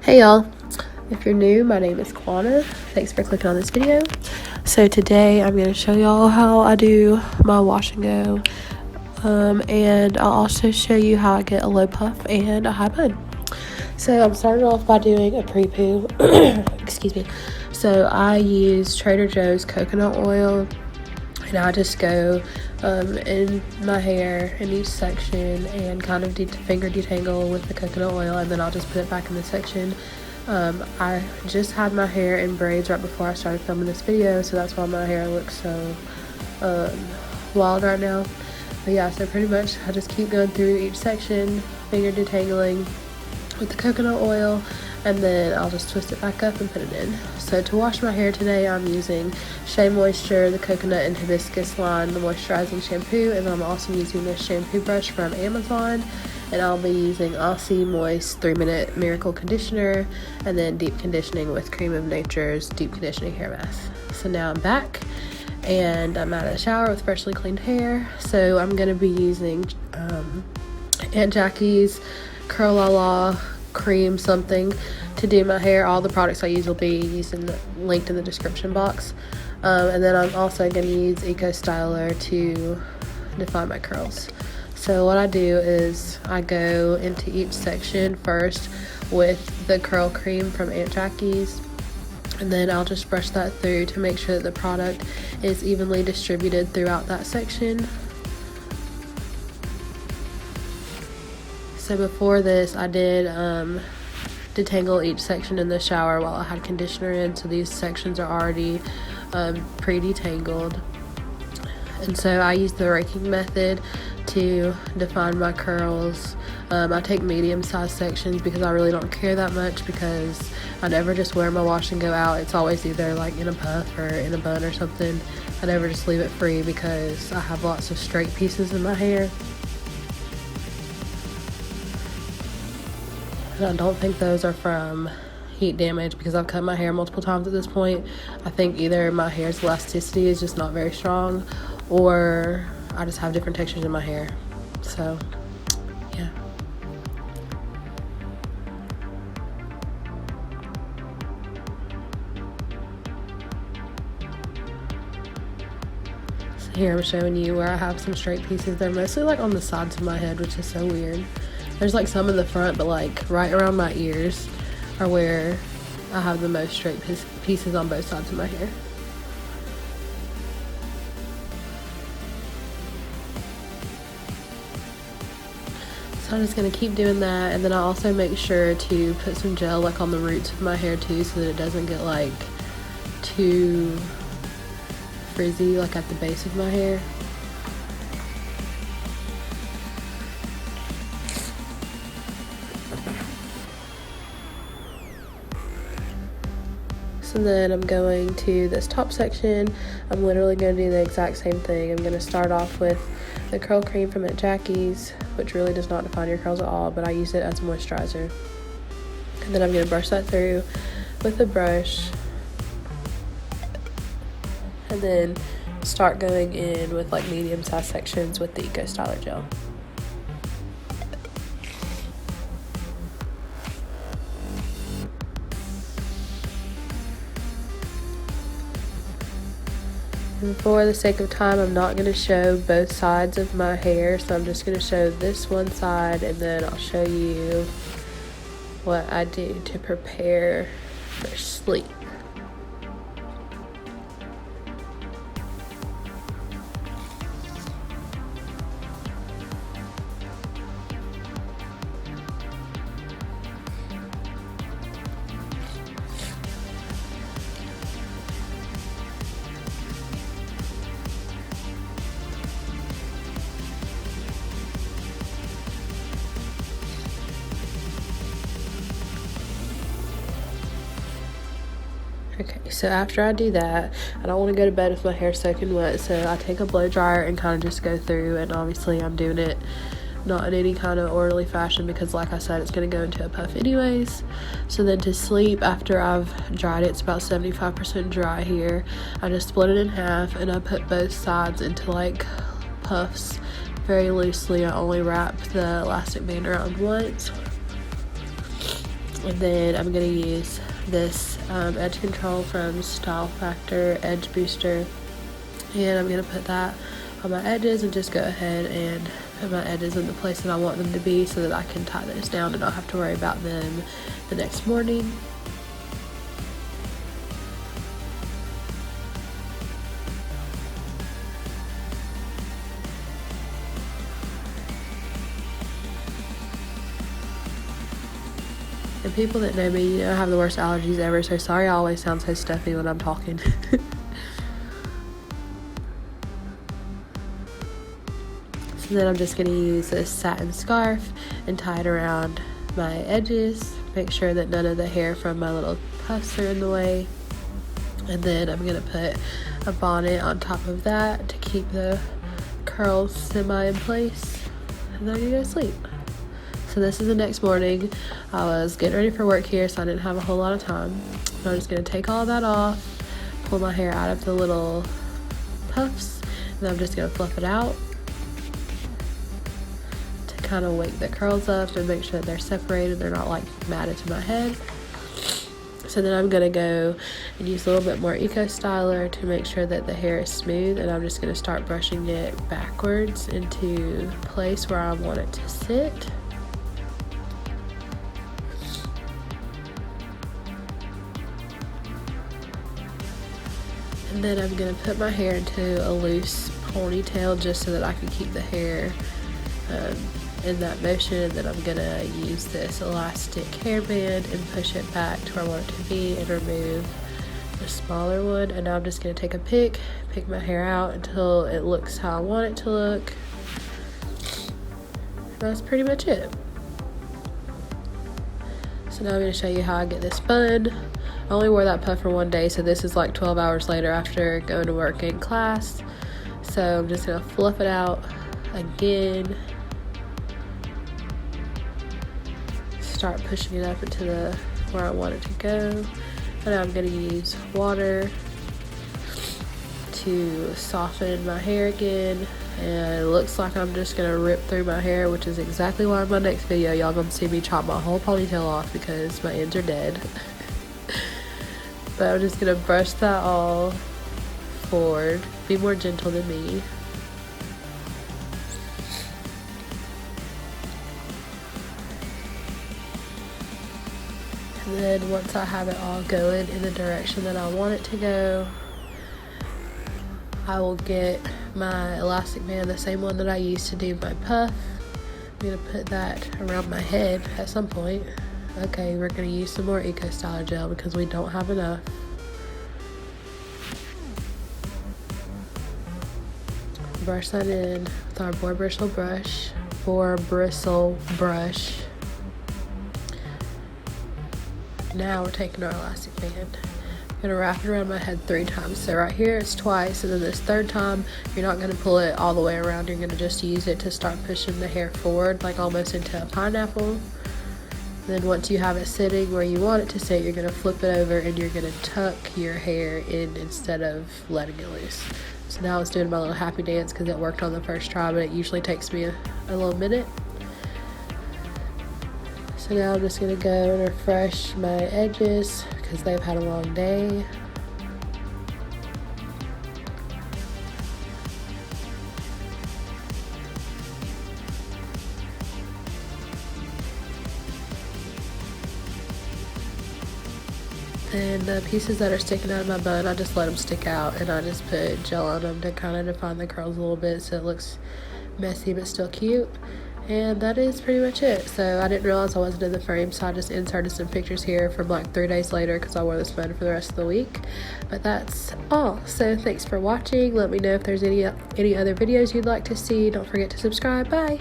Hey y'all, if you're new, my name is Kwana. Thanks for clicking on this video. So today I'm going to show y'all how I do my wash and go, and I'll also show you how I get a low puff and a high bun. So I'm starting off by doing a pre-poo. Excuse me. So I use Trader Joe's coconut oil, and I just go in my hair in each section and kind of finger detangle with the coconut oil, and then I'll just put it back in the section. I just had my hair in braids right before I started filming this video, so that's why my hair looks so wild right now. But yeah, so pretty much I just keep going through each section, finger detangling with the coconut oil, and then I'll just twist it back up and put it in. So to wash my hair today, I'm using Shea Moisture, the coconut and hibiscus line, the moisturizing shampoo, and I'm also using this shampoo brush from Amazon, and I'll be using Aussie Moist 3-minute Miracle Conditioner, and then deep conditioning with Creme of Nature's deep conditioning hair mask. So now I'm back, and I'm out of the shower with freshly cleaned hair. So I'm going to be using Aunt Jackie's Curl La La Creme something to do my hair. All the products I use will be linked in the description box, and then I'm also going to use Eco Styler to define my curls. So what I do is I go into each section first with the curl cream from Aunt Jackie's, and then I'll just brush that through to make sure that the product is evenly distributed throughout that section. So before this, I did detangle each section in the shower while I had conditioner in, so these sections are already pre-detangled. And so I use the raking method to define my curls. I take medium-sized sections because I really don't care that much, because I never just wear my wash and go out. It's always either like in a puff or in a bun or something. I never just leave it free because I have lots of straight pieces in my hair. And I don't think those are from heat damage, because I've cut my hair multiple times at this point. I think either my hair's elasticity is just not very strong, or I just have different textures in my hair. So, yeah. So here I'm showing you where I have some straight pieces. They're mostly like on the sides of my head, which is so weird. There's like some in the front, but like right around my ears are where I have the most straight pieces on both sides of my hair. So I'm just going to keep doing that, and then I also make sure to put some gel like on the roots of my hair too, so that it doesn't get like too frizzy like at the base of my hair. And then I'm going to this top section. I'm literally going to do the exact same thing. I'm going to start off with the curl cream from Aunt Jackie's, which really does not define your curls at all, but I use it as a moisturizer. And then I'm going to brush that through with a brush, and then start going in with like medium-sized sections with the Eco Styler gel. And for the sake of time, I'm not going to show both sides of my hair, so I'm just going to show this one side, and then I'll show you what I do to prepare for sleep. Okay, so after I do that, I don't want to go to bed with my hair soaking wet, so I take a blow dryer and kind of just go through, and obviously I'm doing it not in any kind of orderly fashion, because like I said, it's going to go into a puff anyways. So then to sleep, after I've dried it, it's about 75% dry here, I just split it in half, and I put both sides into like puffs very loosely. I only wrap the elastic band around once. And then I'm going to use this edge control from Style Factor Edge Booster, and I'm going to put that on my edges and just go ahead and put my edges in the place that I want them to be so that I can tie those down and not have to worry about them the next morning. And people that know me, I have the worst allergies ever, so sorry I always sound so stuffy when I'm talking. So then I'm just going to use this satin scarf and tie it around my edges. Make sure that none of the hair from my little puffs are in the way. And then I'm going to put a bonnet on top of that to keep the curls semi in place. And then I'm going to go to sleep. So this is the next morning. I was getting ready for work here, so I didn't have a whole lot of time. So I'm just going to take all that off, pull my hair out of the little puffs, and then I'm just going to fluff it out to kind of wake the curls up and make sure that they're separated. They're not like matted to my head. So then I'm going to go and use a little bit more Eco Styler to make sure that the hair is smooth, and I'm just going to start brushing it backwards into place where I want it to sit. And then I'm going to put my hair into a loose ponytail just so that I can keep the hair in that motion. And then I'm going to use this elastic hairband and push it back to where I want it to be and remove the smaller one. And now I'm just going to take a pick my hair out until it looks how I want it to look. And that's pretty much it. So now I'm going to show you how I get this bun. I only wore that puff for one day, so this is like 12 hours later after going to work in class. So I'm just going to fluff it out again. Start pushing it up into where I want it to go. And I'm going to use water to soften my hair again. And it looks like I'm just going to rip through my hair, which is exactly why in my next video y'all going to see me chop my whole ponytail off because my ends are dead. But I'm just going to brush that all forward. Be more gentle than me. And then once I have it all going in the direction that I want it to go, I will get my elastic band, the same one that I used to do my puff. I'm going to put that around my head at some point. Okay, we're going to use some more Eco Styler gel because we don't have enough. Brush that in with our boar bristle brush. Now we're taking our elastic band. I'm going to wrap it around my head 3 times. So right here it's twice, and then this third time you're not going to pull it all the way around. You're going to just use it to start pushing the hair forward, like almost into a pineapple. Then once you have it sitting where you want it to sit, you're going to flip it over and you're going to tuck your hair in instead of letting it loose. So now I was doing my little happy dance because it worked on the first try, but it usually takes me a little minute. So now I'm just going to go and refresh my edges because they've had a long day. And the pieces that are sticking out of my bun, I just let them stick out and I just put gel on them to kind of define the curls a little bit so it looks messy but still cute. And that is pretty much it. So I didn't realize I wasn't in the frame, so I just inserted some pictures here from like 3 days later because I wore this bun for the rest of the week. But that's all. So thanks for watching. Let me know if there's any other videos you'd like to see. Don't forget to subscribe. Bye.